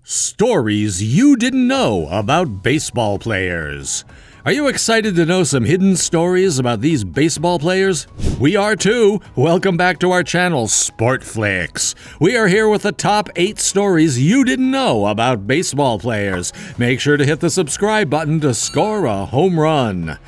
Stories you didn't know about baseball players. Are you excited to know some hidden stories about these baseball players? We are too! Welcome back to our channel, Sportflix. We are here with the top 8 stories you didn't know about baseball players. Make sure to hit the subscribe button to score a home run.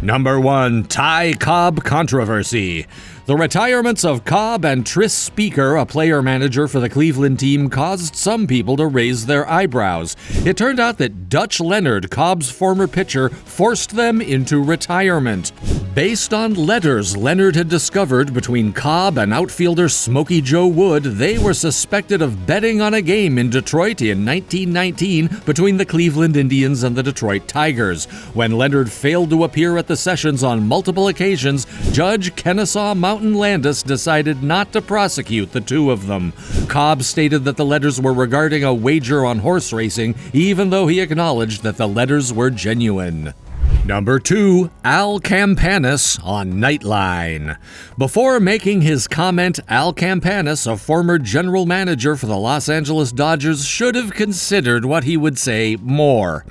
Number 1. Ty Cobb Controversy. The retirements of Cobb and Tris Speaker, a player-manager for the Cleveland team, caused some people to raise their eyebrows. It turned out that Dutch Leonard, Cobb's former pitcher, forced them into retirement. Based on letters Leonard had discovered between Cobb and outfielder Smokey Joe Wood, they were suspected of betting on a game in Detroit in 1919 between the Cleveland Indians and the Detroit Tigers. When Leonard failed to appear at the sessions on multiple occasions, Judge Kennesaw Mountain Landis decided not to prosecute the two of them. Cobb stated that the letters were regarding a wager on horse racing, even though he acknowledged that the letters were genuine. Number 2. Al Campanis on Nightline. Before making his comment, Al Campanis, a former general manager for the Los Angeles Dodgers, should have considered what he would say more.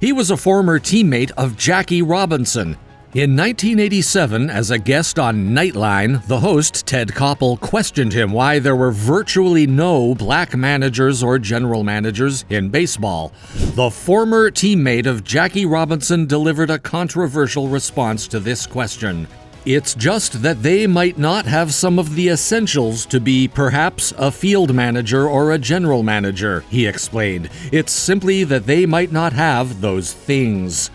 He was a former teammate of Jackie Robinson. In 1987, as a guest on Nightline, the host, Ted Koppel, questioned him why there were virtually no black managers or general managers in baseball. The former teammate of Jackie Robinson delivered a controversial response to this question. "It's just that they might not have some of the essentials to be perhaps a field manager or a general manager," he explained. "It's simply that they might not have those things.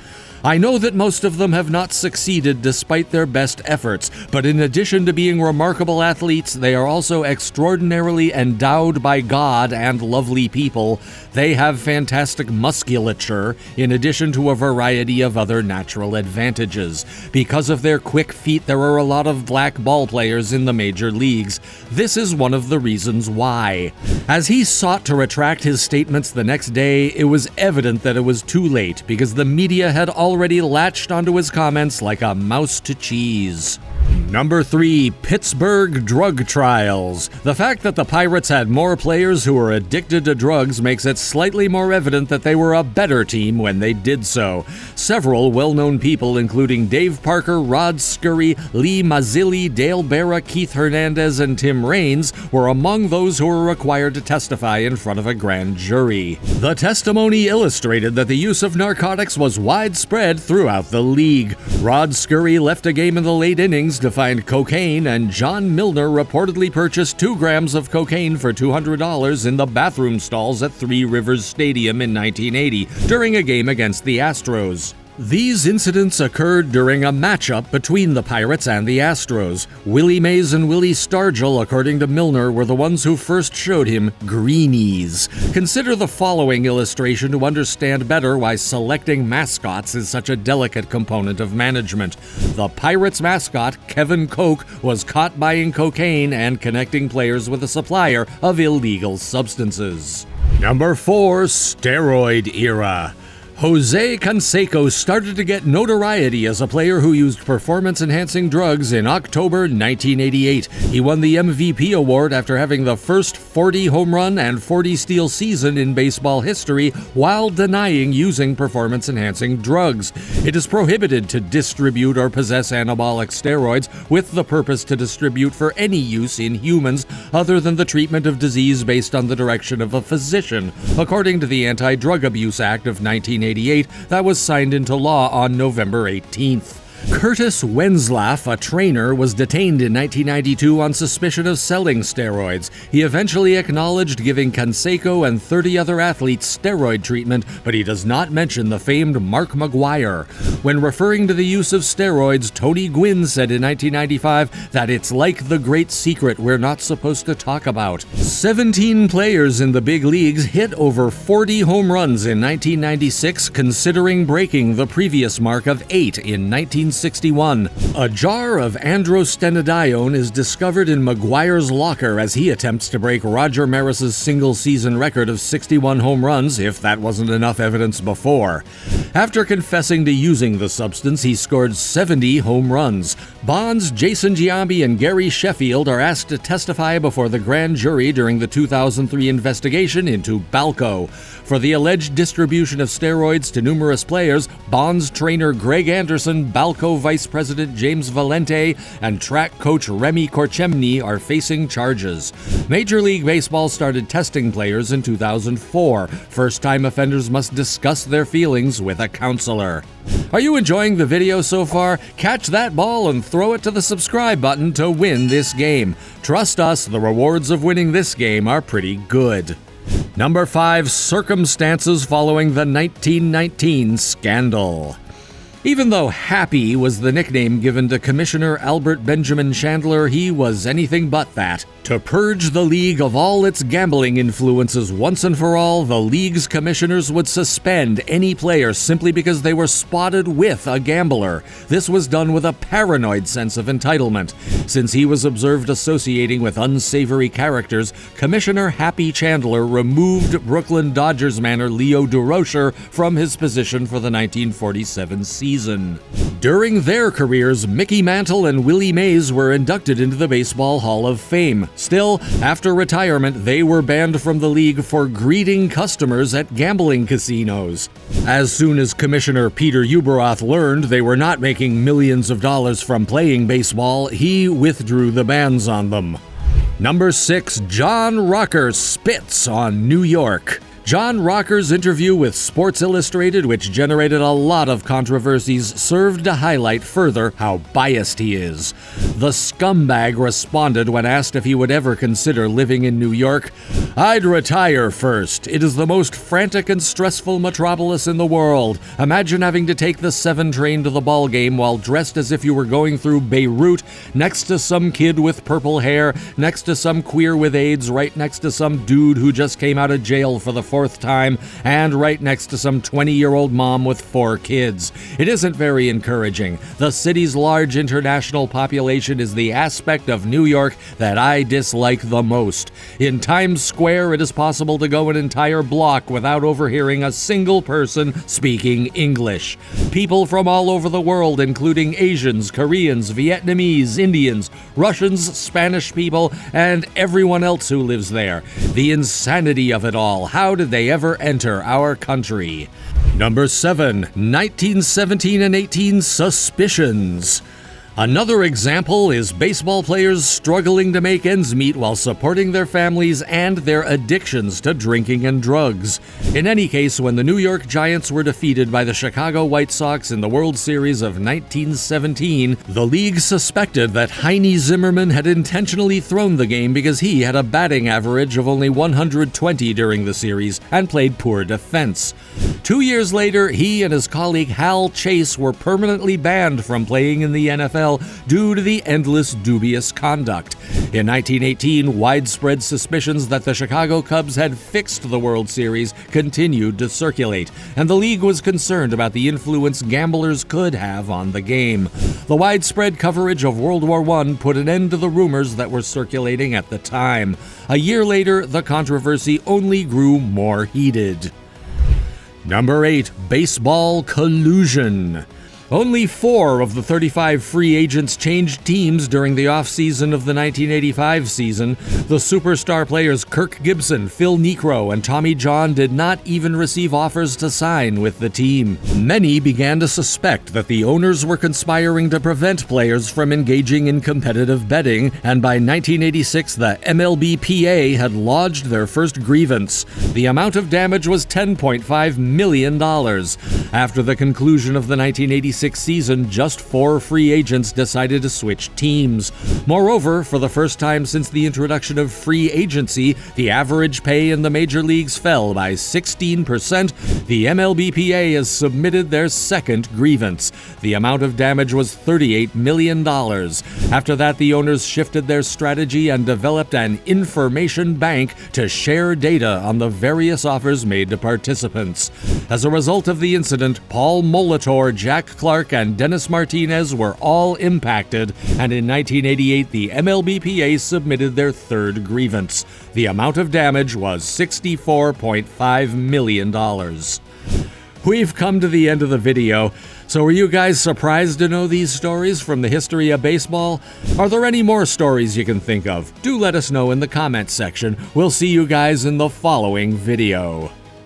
I know that most of them have not succeeded despite their best efforts, but in addition to being remarkable athletes, they are also extraordinarily endowed by God and lovely people. They have fantastic musculature, in addition to a variety of other natural advantages. Because of their quick feet, there are a lot of black ball players in the major leagues. This is one of the reasons why." As he sought to retract his statements the next day, it was evident that it was too late, because the media had already latched onto his comments like a mouse to cheese. Number 3. Pittsburgh drug trials. The fact that the Pirates had more players who were addicted to drugs makes it slightly more evident that they were a better team when they did so. Several well-known people, including Dave Parker, Rod Scurry, Lee Mazzilli, Dale Berra, Keith Hernandez, and Tim Raines, were among those who were required to testify in front of a grand jury. The testimony illustrated that the use of narcotics was widespread throughout the league. Rod Scurry left a game in the late innings to find cocaine, and John Milner reportedly purchased 2 grams of cocaine for $200 in the bathroom stalls at Three Rivers Stadium in 1980 during a game against the Astros. These incidents occurred during a matchup between the Pirates and the Astros. Willie Mays and Willie Stargell, according to Milner, were the ones who first showed him greenies. Consider the following illustration to understand better why selecting mascots is such a delicate component of management. The Pirates mascot, Kevin Koch, was caught buying cocaine and connecting players with a supplier of illegal substances. Number 4. Steroid era. Jose Canseco started to get notoriety as a player who used performance-enhancing drugs in October 1988. He won the MVP award after having the first 40 home run and 40 steal season in baseball history while denying using performance-enhancing drugs. It is prohibited to distribute or possess anabolic steroids with the purpose to distribute for any use in humans other than the treatment of disease based on the direction of a physician, according to the Anti-Drug Abuse Act of 1988 that was signed into law on November 18th. Curtis Wenzlaff, a trainer, was detained in 1992 on suspicion of selling steroids. He eventually acknowledged giving Canseco and 30 other athletes steroid treatment, but he does not mention the famed Mark McGwire. When referring to the use of steroids, Tony Gwynn said in 1995 that it's like the great secret we're not supposed to talk about. 17 players in the big leagues hit over 40 home runs in 1996, considering breaking the previous mark of 8 in 19 1961. A jar of androstenedione is discovered in McGuire's locker as he attempts to break Roger Maris's single-season record of 61 home runs, if that wasn't enough evidence before. After confessing to using the substance, he scored 70 home runs. Bonds, Jason Giambi, and Gary Sheffield are asked to testify before the grand jury during the 2003 investigation into Balco. For the alleged distribution of steroids to numerous players, Bonds trainer Greg Anderson, Balco vice president James Valente, and track coach Remy Korchemny are facing charges. Major League Baseball started testing players in 2004. First-time offenders must discuss their feelings with a counselor. Are you enjoying the video so far? Catch that ball and throw it to the subscribe button to win this game. Trust us, the rewards of winning this game are pretty good. Number 5. Circumstances following the 1919 scandal. Even though Happy was the nickname given to Commissioner Albert Benjamin Chandler, he was anything but that. To purge the league of all its gambling influences once and for all, the league's commissioners would suspend any player simply because they were spotted with a gambler. This was done with a paranoid sense of entitlement. Since he was observed associating with unsavory characters, Commissioner Happy Chandler removed Brooklyn Dodgers manager Leo Durocher from his position for the 1947 season. During their careers, Mickey Mantle and Willie Mays were inducted into the Baseball Hall of Fame. Still, after retirement, they were banned from the league for greeting customers at gambling casinos. As soon as Commissioner Peter Ueberroth learned they were not making millions of dollars from playing baseball, he withdrew the bans on them. Number 6. John Rocker spits on New York. John Rocker's interview with Sports Illustrated, which generated a lot of controversies, served to highlight further how biased he is. The scumbag responded when asked if he would ever consider living in New York. "I'd retire first. It is the most frantic and stressful metropolis in the world. Imagine having to take the 7 train to the ball game while dressed as if you were going through Beirut, next to some kid with purple hair, next to some queer with AIDS, right next to some dude who just came out of jail for the 4th time, and right next to some 20-year-old mom with 4 kids. It isn't very encouraging. The city's large international population is the aspect of New York that I dislike the most. In Times Square, it is possible to go an entire block without overhearing a single person speaking English. People from all over the world, including Asians, Koreans, Vietnamese, Indians, Russians, Spanish people, and everyone else who lives there. The insanity of it all. How did they ever enter our country? Number 7. 1917 and 18 suspicions. Another example is baseball players struggling to make ends meet while supporting their families and their addictions to drinking and drugs. In any case, when the New York Giants were defeated by the Chicago White Sox in the World Series of 1917, the league suspected that Heine Zimmerman had intentionally thrown the game because he had a batting average of only 120 during the series and played poor defense. 2 years later, he and his colleague Hal Chase were permanently banned from playing in the NFL due to the endless dubious conduct. In 1918, widespread suspicions that the Chicago Cubs had fixed the World Series continued to circulate, and the league was concerned about the influence gamblers could have on the game. The widespread coverage of World War I put an end to the rumors that were circulating at the time. A year later, the controversy only grew more heated. Number 8. Baseball collusion. Only 4 of the 35 free agents changed teams during the offseason of the 1985 season. The superstar players Kirk Gibson, Phil Niekro, and Tommy John did not even receive offers to sign with the team. Many began to suspect that the owners were conspiring to prevent players from engaging in competitive betting, and by 1986 the MLBPA had lodged their first grievance. The amount of damage was $10.5 million. After the conclusion of the 1986 season, just 4 free agents decided to switch teams. Moreover, for the first time since the introduction of free agency, the average pay in the major leagues fell by 16%. The MLBPA has submitted their second grievance. The amount of damage was $38 million. After that, the owners shifted their strategy and developed an information bank to share data on the various offers made to participants. As a result of the incident, Paul Molitor, Jack Clark and Dennis Martinez were all impacted, and in 1988 the MLBPA submitted their third grievance. The amount of damage was $64.5 million. We've come to the end of the video, so are you guys surprised to know these stories from the history of baseball? Are there any more stories you can think of? Do let us know in the comments section. We'll see you guys in the following video.